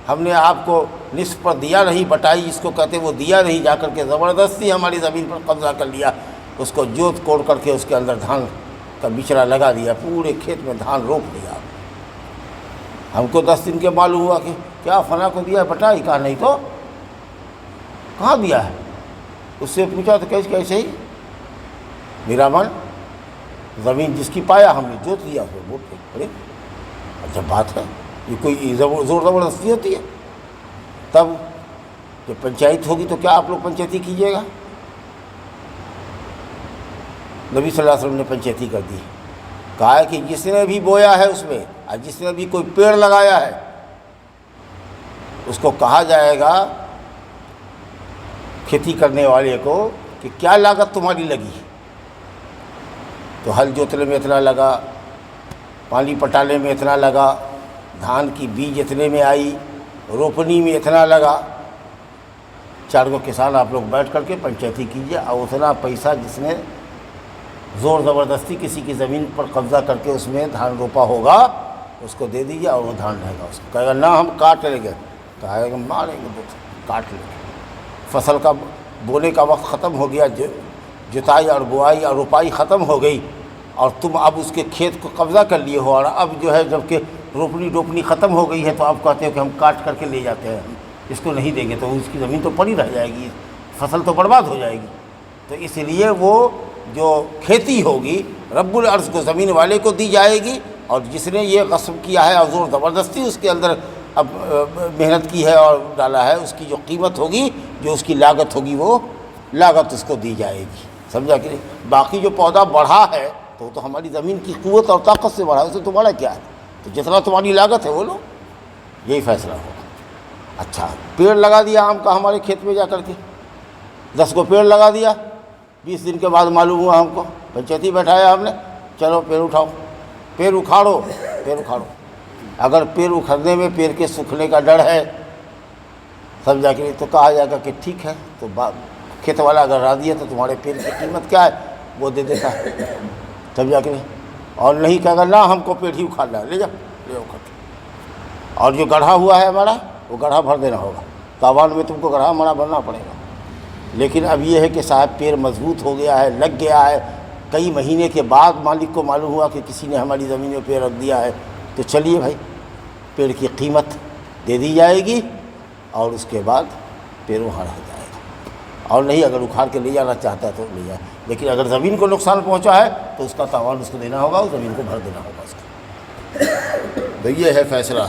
ہم نے آپ کو نصف پر دیا نہیں، بٹائی اس کو کہتے وہ دیا نہیں، جا کر کے زبردستی ہماری زمین پر قبضہ کر لیا، اس کو جوت کوڑ کر کے اس کے اندر دھان کا بچڑا لگا دیا، پورے کھیت میں دھان روپ دیا۔ ہم کو 10 دن کے معلوم ہوا کہ کیا فلاں کو دیا بٹائی، کہا نہیں تو کہاں دیا ہے؟ اس سے پوچھا تو کیسے ہی میرا من، زمین جس کی پایا ہم نے جوت لیا، اس کو ووٹ پڑے۔ جب بات ہے یہ کوئی زور زبردستی ہوتی ہے، تب جب پنچایت ہوگی تو کیا آپ لوگ پنچایتی کیجیے گا؟ نبی صلی اللہ علیہ وسلم نے پنچایتی کر دی، کہا ہے کہ جس نے بھی بویا ہے اس میں، اور جس نے بھی کوئی پیڑ لگایا ہے اس کو کہا جائے گا کھیتی کرنے والے کو کہ کیا لاگت تمہاری لگی، تو ہل جوتنے میں اتنا لگا، پانی پٹانے میں اتنا لگا، دھان کی بیج اتنے میں آئی، روپنی میں اتنا لگا۔ 4 کسان آپ لوگ بیٹھ کر کے پنچایتی کیجیے، اور اتنا پیسہ جس نے زور زبردستی کسی کی زمین پر قبضہ کر کے اس میں دھان روپا ہوگا اس کو دے دیجیے، اور وہ دھان رہے گا، اس کو کہے گا نہ ہم کاٹ لیں گے، کہے گا ماریں گے، کاٹ لیں گے۔ فصل کا بونے کا وقت ختم ہو گیا، جتائی اور بوائی اور روپائی ختم ہو گئی، اور تم اب اس کے کھیت کو قبضہ کر لیے ہو، اور اب جو ہے جب کہ روپنی ڈوپنی ختم ہو گئی ہے تو آپ کہتے ہو کہ ہم کاٹ کر کے لے جاتے ہیں، اس کو نہیں دیں گے، تو اس کی زمین تو پڑی رہ جائے گی، فصل تو برباد ہو جائے گی۔ تو اس لیے وہ جو کھیتی ہوگی رب العرض کو زمین والے کو دی جائے گی، اور جس نے یہ غصب کیا ہے اور زور زبردستی اس کے اندر اب محنت کی ہے اور ڈالا ہے، اس کی جو قیمت ہوگی، جو اس کی لاگت ہوگی، وہ لاگت اس کو دی جائے گی، سمجھا کہ نہیں؟ باقی جو پودا بڑھا ہے تو وہ تو ہماری زمین کی قوت اور طاقت سے بڑھا ہے، اس سے تمہارا کیا ہے؟ تو جتنا تمہاری لاگت ہے وہ لو، یہی فیصلہ ہوگا۔ اچھا، پیڑ لگا دیا آم کا ہمارے کھیت میں جا کر کے، 10 کو پیڑ لگا دیا، 20 دن کے بعد معلوم ہوا ہم کو، پنچایتی بیٹھایا ہم نے، چلو پیڑ اٹھاؤ، پیڑ اکھاڑو، اگر پیر اکھڑنے میں پیر کے سوکھنے کا ڈر ہے سمجھا کہ نہیں، تو کہا جائے گا کہ ٹھیک ہے، تو کھیت والا اگر راضی ہے تو تمہارے پیر کی قیمت کیا ہے وہ دے دیتا ہے، سمجھا کہ نہیں، اور نہیں کہے گا نہ ہم کو پیڑ ہی اکھاڑنا ہے، لے جاؤ لے جاؤ اکھاڑ کے، اور جو گڑھا ہوا ہے ہمارا وہ گڑھا بھر دینا ہوگا، تاوان میں تم کو گڑھا ہمارا بھرنا پڑے گا۔ لیکن اب یہ ہے کہ صاحب پیر مضبوط ہو گیا ہے، لگ گیا ہے، کئی مہینے کے بعد مالک کو معلوم ہوا کہ کسی نے ہماری زمین میں پیر رکھ دیا ہے، تو چلیے بھائی پیڑ کی قیمت دے دی جائے گی اور اس کے بعد پیر وہاں رہ جائے گا، اور نہیں اگر اکھاڑ کے لے جانا چاہتا ہے تو لے جائے، لیکن اگر زمین کو نقصان پہنچا ہے تو اس کا تاوان اس کو دینا ہوگا، اس زمین کو بھر دینا ہوگا اس کا۔ تو یہ ہے فیصلہ۔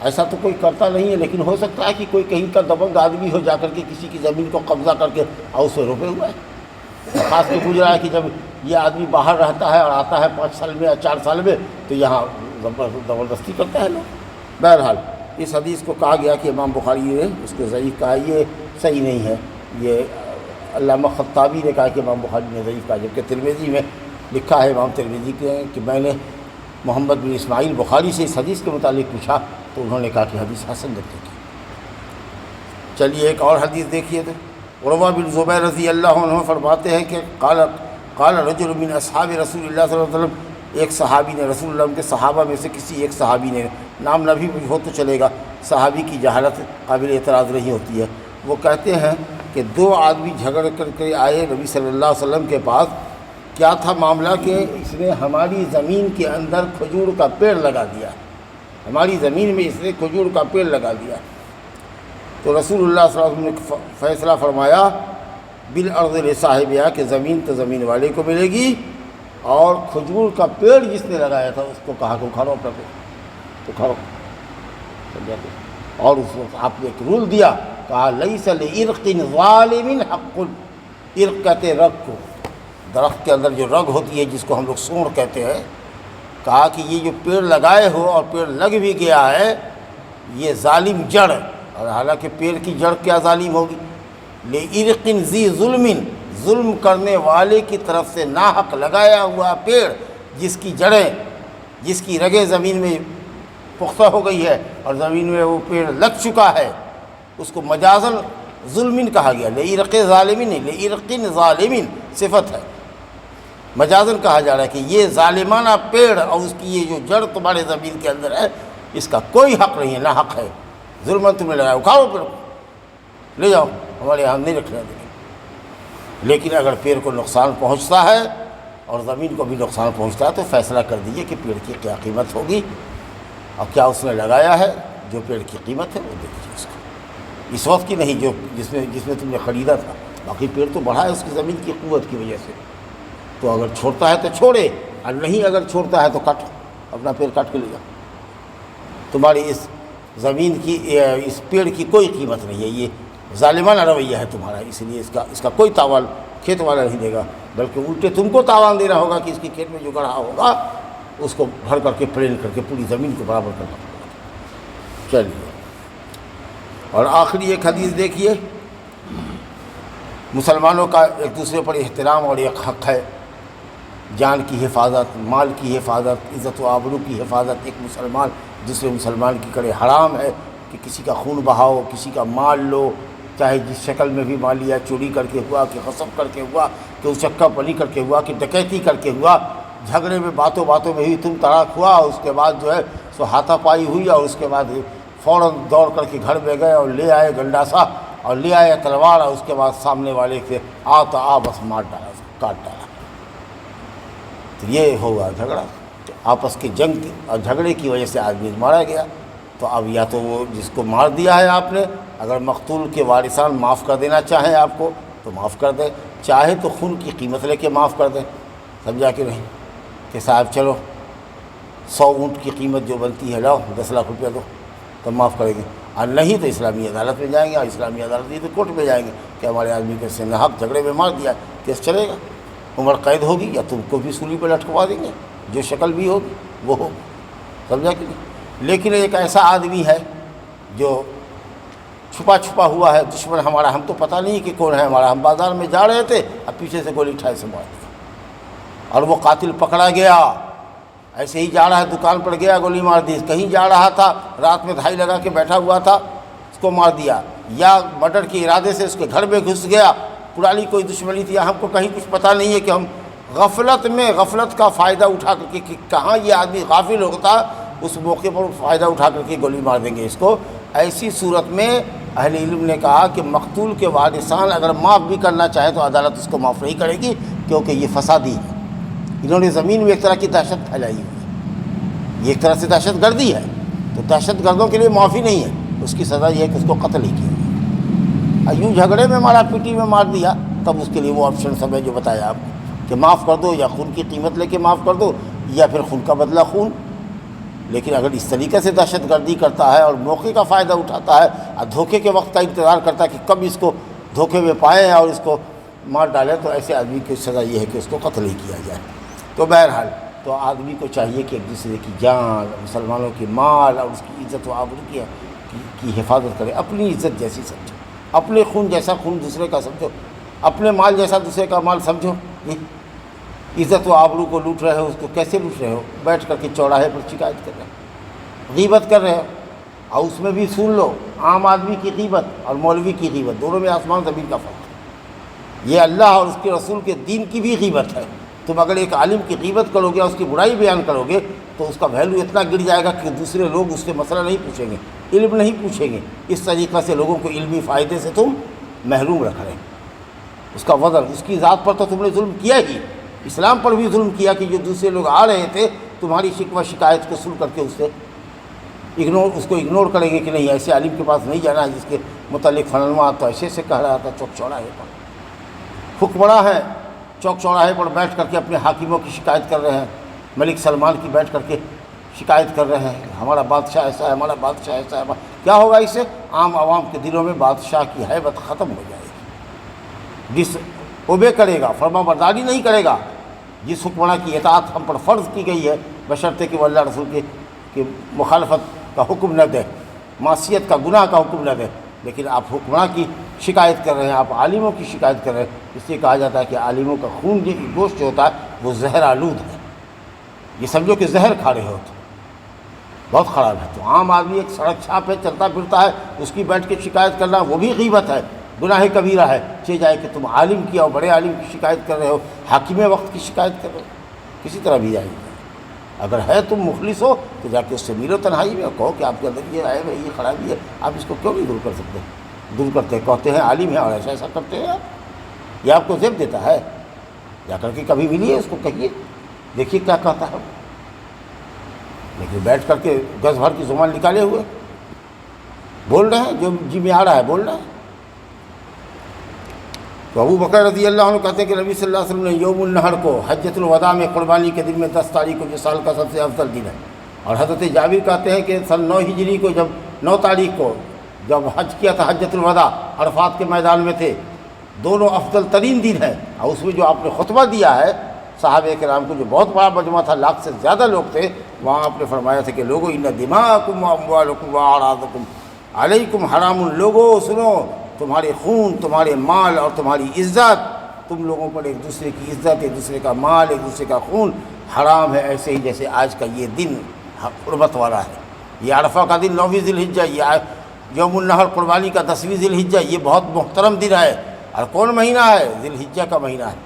ایسا تو کوئی کرتا نہیں ہے، لیکن ہو سکتا ہے کہ کوئی کہیں کا دبنگ آدمی ہو جا کر کے کسی کی زمین کو قبضہ کر کے اور اس میں روپے ہوا ہے۔ خاص کے گزرا ہے کہ جب یہ آدمی باہر رہتا ہے اور آتا ہے 5 سال میں یا 4 سال میں تو یہاں زبردستی کرتا ہے لوگ۔ بہرحال اس حدیث کو کہا گیا کہ امام بخاری نے اس کو ضعیف کہا، یہ صحیح نہیں ہے، یہ علامہ خطابی نے کہا کہ امام بخاری نے ضعیف کہا، جبکہ ترمذی میں لکھا ہے امام ترمذی کے کہ میں نے محمد بن اسماعیل بخاری سے اس حدیث کے متعلق پوچھا تو انہوں نے کہا کہ حدیث حسن لگتی ہے۔ چلیے ایک اور حدیث دیکھیے تو عروہ بن زبیر رضی اللہ عنہ فرماتے ہیں کہ قال رجل من اصحاب رسول اللہ صلی اللہ علیہ وسلم، ایک صحابی نے، رسول اللہ کے صحابہ میں سے کسی ایک صحابی نے، نام نہ بھی ہو تو چلے گا، صحابی کی جہالت قابل اعتراض نہیں ہوتی ہے، وہ کہتے ہیں کہ 2 آدمی جھگڑ کر کے آئے نبی صلی اللہ علیہ وسلم کے پاس، کیا تھا معاملہ کہ اس نے ہماری زمین کے اندر کھجور کا پیڑ لگا دیا، ہماری زمین میں اس نے کھجور کا پیڑ لگا دیا۔ تو رسول اللہ صلی اللہ علیہ وسلم نے فیصلہ فرمایا بالارض لصاحبہا کہ زمین تو زمین والے کو ملے گی، اور کھجور کا پیڑ جس نے لگایا تھا اس کو کہا کہ اکھاڑو اپنا پیڑ، تو اکھاڑو، سمجھا کہ، اور اس وقت آپ نے ایک رول دیا، کہا لیس لعرق ظالم حق، عرق کہتے ہیں رگ کو، درخت کے اندر جو رگ ہوتی ہے جس کو ہم لوگ سونڑ کہتے ہیں، کہا کہ یہ جو پیڑ لگائے ہو اور پیڑ لگ بھی گیا ہے یہ ظالم جڑ، اور حالانکہ پیڑ کی جڑ کیا ظالم ہوگی، لعرق ذی ظلم، ظلم کرنے والے کی طرف سے ناحق لگایا ہوا پیڑ جس کی جڑیں، جس کی رگیں زمین میں پختہ ہو گئی ہے اور زمین میں وہ پیڑ لگ چکا ہے، اس کو مجازاً ظلم کہا گیا، لعرق ظالم نہیں، لعرق ظالم صفت ہے، مجازاً کہا جا رہا ہے کہ یہ ظالمانہ پیڑ اور اس کی یہ جو جڑ تمہارے زمین کے اندر ہے اس کا کوئی حق نہیں ہے، نہ حق ہے، ظلم تم نے لگایا، اکھاڑو پیڑ کو لے جاؤ، ہمارے یہاں نہیں رکھنے دیں گے۔ لیکن اگر پیڑ کو نقصان پہنچتا ہے اور زمین کو بھی نقصان پہنچتا ہے تو فیصلہ کر دیجیے کہ پیڑ کی کیا قیمت ہوگی اور کیا اس نے لگایا ہے، جو پیڑ کی قیمت ہے وہ دے دیجیے اس کو، اس وقت کی نہیں جو جس میں تم نے خریدا تھا، باقی پیڑ تو بڑھا ہے اس کی زمین کی قوت کی وجہ سے، تو اگر چھوڑتا ہے تو چھوڑے، اور نہیں اگر چھوڑتا ہے تو کاٹو، اپنا پیڑ کاٹ کے لے جاؤ، تمہاری اس زمین کی اس پیڑ کی کوئی قیمت نہیں ہے، یہ ظالمانہ رویہ ہے تمہارا، اس لیے اس کا کوئی تاوان کھیت والا نہیں دے گا، بلکہ الٹے تم کو تاوان دینا ہوگا کہ اس کی کھیت میں جو گڑھا ہوگا اس کو بھر کر کے پلین کر کے پوری زمین کو برابر کرنا پڑے گا۔ چلیے اور آخری ایک حدیث دیکھیے، مسلمانوں کا ایک دوسرے پر احترام اور ایک حق ہے، جان کی حفاظت، مال کی حفاظت، عزت و آبرو کی حفاظت، ایک مسلمان دوسرے مسلمان کی کرے، حرام ہے کہ کسی کا خون بہاؤ، کسی کا مال لو، چاہے جس شکل میں بھی مال لیا، چوری کر کے ہوا کہ غصب کر کے ہوا کہ اچکا پنی کر کے ہوا کہ ڈکیتی کر کے ہوا، جھگڑے میں باتوں میں ہی تم تڑاک ہوا، اس کے بعد جو ہے سو ہاتھا پائی ہوئی اور اس کے بعد فوراً دوڑ کر کے گھر میں گئے اور لے آئے گنڈاسا اور لے آئے تلوار، اور اس کے بعد سامنے والے سے بس مار ڈالا، کاٹ ڈالا، تو یہ ہوا جھگڑا، تو آپس کی جنگ اور جھگڑے کی وجہ سے آدمی مارا گیا۔ تو اب یا تو وہ جس کو مار دیا ہے آپ نے، اگر مقتول کے وارثان معاف کر دینا چاہیں آپ کو تو معاف کر دیں، چاہے تو خون کی قیمت لے کے معاف کر دیں، سمجھا کہ نہیں، کہ صاحب چلو 100 اونٹ کی قیمت جو بنتی ہے لاؤ 10 لاکھ روپیہ دو، تو معاف کریں گے، اور نہیں تو اسلامی عدالت میں جائیں گے، اور اسلامی عدالت نہیں تو کورٹ میں جائیں گے کہ ہمارے آدمی کو سے ناحق جھگڑے میں مار دیا، کیس چلے گا، عمر قید ہوگی یا تم کو بھی سولی پہ لٹکوا دیں گے، جو شکل بھی ہوگی وہ ہوگی، سمجھا کہ نہیں۔ لیکن ایک ایسا آدمی ہے جو چھپا ہوا ہے، دشمن ہمارا، ہم تو پتہ نہیں کہ کون ہے ہمارا، ہم بازار میں جا رہے تھے اب پیچھے سے گولی ٹھائی سے مار دیا اور وہ قاتل پکڑا گیا، ایسے ہی جا رہا ہے دکان پر گیا گولی مار دی، کہیں جا رہا تھا رات میں دھائی لگا کے بیٹھا ہوا تھا اس کو مار دیا، یا مرڈر کے ارادے سے اس کے گھر میں گھس گیا، پرانی کوئی دشمنی تھی، ہم کو کہیں کچھ پتہ نہیں ہے کہ ہم غفلت کا فائدہ اٹھا کر کے کہ کہاں یہ آدمی غافل ہوتا اس موقع پر فائدہ اٹھا کر کے گولی مار دیں گے اس کو۔ ایسی صورت میں اہل علم نے کہا کہ مقتول کے وارثان اگر معاف بھی کرنا چاہے تو عدالت اس کو معاف نہیں کرے گی، کیونکہ یہ فسادی ہے، انہوں نے زمین میں ایک طرح کی دہشت پھیلائی ہوئی ہے، یہ ایک طرح سے دہشت گردی ہے، تو دہشت گردوں کے لیے معافی نہیں ہے، اس کی سزا یہ ہے کہ اس کو قتل ہی کیا۔ یوں جھگڑے میں مارا پیٹی میں مار دیا تب اس کے لیے وہ آپشن سب ہے جو بتایا آپ کو کہ معاف کر دو، یا خون کی قیمت لے کے معاف کر دو، یا پھر خون کا بدلہ خون۔ لیکن اگر اس طریقے سے دہشت گردی کرتا ہے اور موقع کا فائدہ اٹھاتا ہے اور دھوکے کے وقت کا انتظار کرتا ہے کہ کب اس کو دھوکے میں پائیں اور اس کو مار ڈالیں، تو ایسے آدمی کی سزا یہ ہے کہ اس کو قتل ہی کیا جائے۔ تو بہرحال تو آدمی کو چاہیے کہ ایک دوسرے کی جان، مسلمانوں کی مال اور اس کی عزت و آبرو کی حفاظت کرے، اپنی عزت جیسی سمجھو، اپنے خون جیسا خون دوسرے کا سمجھو، اپنے مال جیسا دوسرے کا مال سمجھو۔ عزت و آبرو کو لوٹ رہے ہو، اس کو کیسے لوٹ رہے ہو؟ بیٹھ کر کے چوراہے پر شکایت کر رہے ہو، غیبت کر رہے ہو، اور اس میں بھی سن لو عام آدمی کی غیبت اور مولوی کی غیبت، دونوں میں آسمان زمین کا فرق ہے۔ یہ اللہ اور اس کے رسول کے دین کی بھی غیبت ہے۔ تم اگر ایک عالم کی غیبت کرو گے، اس کی برائی بیان کرو گے، تو اس کا ویلیو اتنا گر جائے گا کہ دوسرے لوگ اس سے مسئلہ نہیں پوچھیں گے، علم نہیں پوچھیں گے۔ اس طریقہ سے لوگوں کو علمی فائدے سے تم محروم رکھ رہے ہیں۔ اس کا وزن، اس کی ذات پر تو تم نے ظلم کیا ہی، اسلام پر بھی ظلم کیا کہ جو دوسرے لوگ آ رہے تھے تمہاری شکوہ شکایت کو سن کر کے اس کو اگنور کریں گے کہ نہیں ایسے عالم کے پاس نہیں جانا ہے جس کے متعلق فلانواں تو ایسے سے کہہ رہا تھا چوک چوراہے پر۔ حکمراں ہیں چوک چوراہے پر بیٹھ کر کے اپنے حاکموں کی شکایت کر رہے ہیں، ملک سلمان کی بیٹھ کر کے شکایت کر رہے ہیں، ہمارا بادشاہ ایسا ہے، ہمارا بادشاہ ایسا ہے۔ کیا ہوگا اس سے؟ عام عوام کے دلوں میں بادشاہ کی ہیبت ختم ہو جائے گی، جس اوبے کرے گا، فرما برداری نہیں کرے گا، جس حکمراں کی اطاعت ہم پر فرض کی گئی ہے بشرطے کہ وہ اللہ رسول کی مخالفت کا حکم نہ دے، معصیت کا گناہ کا حکم نہ دے، لیکن آپ حکمراں کی شکایت کر رہے ہیں، آپ عالموں کی شکایت کر رہے ہیں۔ اس لیے کہا جاتا ہے کہ عالموں کا خون گوشت جو ہوتا ہے وہ زہر آلود ہے، یہ سمجھو کہ زہر کھا رہے ہوتے، بہت خراب ہے۔ تو عام آدمی ایک سڑک چھاپ ہے، چلتا پھرتا ہے، اس کی بیٹھ کے شکایت کرنا وہ بھی غیبت ہے، گناہ کبیرہ ہے۔ چہ جائے کہ تم عالم کی اور بڑے عالم کی شکایت کر رہے ہو، حاکم وقت کی شکایت کر رہے ہو، کسی طرح بھی جائے گی۔ اگر ہے تم مخلص ہو تو جا کے اس سے ملو تنہائی میں، کہو کہ آپ کے اندر یہ عیب ہے، یہ خرابی ہے، آپ اس کو کیوں نہیں دور کر سکتے؟ دور کرتے کہتے ہیں عالم ہے اور ایسا ایسا کرتے ہیں آپ، یہ آپ کو زیب دیتا ہے، جا کر کے کبھی ملیے، اس کو کہیے، دیکھیے کیا کہتا ہے۔ لیکن بیٹھ کر کے گز بھر کی زبان نکالے ہوئے بول رہے ہیں، جو جی میں آ رہا ہے بول رہے ہیں۔ تو ابو بکر رضی اللہ عنہ کہتے ہیں کہ نبی صلی اللہ علیہ وسلم نے یوم النحر کو، حجۃ الوداع میں قربانی کے دن میں 10 تاریخ کو جو سال کا سب سے افضل دن ہے، اور حضرت جابر کہتے ہیں کہ سن 9 ہجری کو جب 9 تاریخ کو جب حج کیا تھا حجۃ الوداع، عرفات کے میدان میں تھے، دونوں افضل ترین دن ہیں۔ اور اس میں جو آپ نے خطبہ دیا ہے صحابہ کرام کو، جو بہت بڑا مجمع تھا، لاکھ سے زیادہ لوگ تھے، وہاں آپ نے فرمایا تھا کہ لوگو ان دماءکم و اموالکم و اعراضکم علیکم حرام، لوگو سنو، تمہارے خون، تمہارے مال اور تمہاری عزت، تم لوگوں پر ایک دوسرے کی عزت، ایک دوسرے کا مال، ایک دوسرے کا خون حرام ہے، ایسے ہی جیسے آج کا یہ دن حرمت والا ہے۔ یہ عرفہ کا دن 9ویں ذی الحجہ، یہ یوم النحر قربانی کا 10ویں ذی الحجہ، یہ بہت محترم دن ہے۔ اور کون مہینہ ہے؟ ذی الحجہ کا مہینہ ہے۔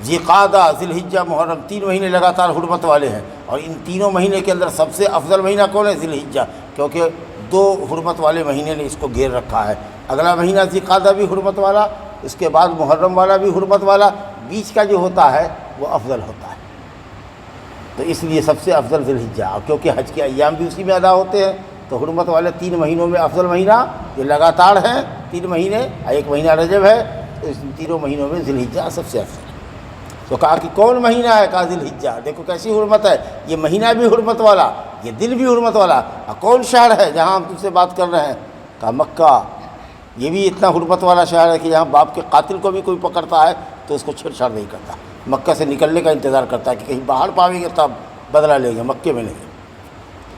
ذی قعدہ، ذی الحجہ، محرم، 3 مہینے لگاتار حرمت والے ہیں، اور ان تینوں مہینے کے اندر سب سے افضل مہینہ کون ہے؟ ذی الحجہ، کیونکہ 2 حرمت والے مہینے نے اس کو گھیر رکھا ہے۔ اگلا مہینہ ذی قعدہ بھی حرمت والا، اس کے بعد محرم والا بھی حرمت والا، بیچ کا جو ہوتا ہے وہ افضل ہوتا ہے۔ تو اس لیے سب سے افضل ذی الحجہ، کیونکہ حج کے ایام بھی اسی میں ادا ہوتے ہیں، تو حرمت والے 3 مہینوں میں افضل مہینہ یہ لگاتار ہیں 3 مہینے، 1 مہینہ رجب ہے، تو اس 3 مہینوں میں ذی الحجہ سب سے افضل ہے۔ تو کہا کہ کون مہینہ ہے؟ کہا ذی الحجہ، دیکھو کیسی حرمت ہے، یہ مہینہ بھی حرمت والا، یہ دن بھی حرمت والا۔ اور کون شہر ہے جہاں ہم تم سے بات کر رہے ہیں؟ کہا مکہ، یہ بھی اتنا حرمت والا شہر ہے کہ یہاں باپ کے قاتل کو بھی کوئی پکڑتا ہے تو اس کو چھیڑ چھاڑ نہیں کرتا، مکہ سے نکلنے کا انتظار کرتا ہے کہ کہیں باہر پاویں گے تب بدلہ لیں گے، مکے میں نہیں۔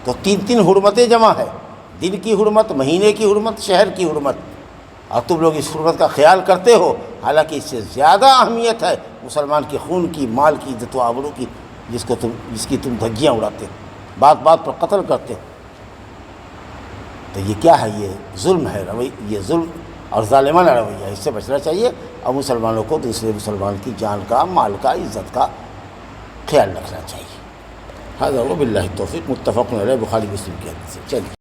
تو 3 حرمتیں جمع ہے، دن کی حرمت، مہینے کی حرمت، شہر کی حرمت، اور تم لوگ اس حرمت کا خیال کرتے ہو، حالانکہ اس سے زیادہ اہمیت ہے مسلمان کے خون کی، مال کی، عزت و آبرو کی جس کی تم دھگیاں اڑاتے، بات بات پر قتل کرتے، تو یہ کیا ہے؟ یہ ظلم ہے، یہ ظلم اور ظالمانہ رویہ ہے، اس سے بچنا چاہیے اور مسلمانوں کو دوسرے مسلمان کی جان کا، مال کا، عزت کا خیال رکھنا چاہیے۔ ہذا وباللہ التوفیق، متفق علیہ، بخاری مسلم کے حدیث سے۔ چلیے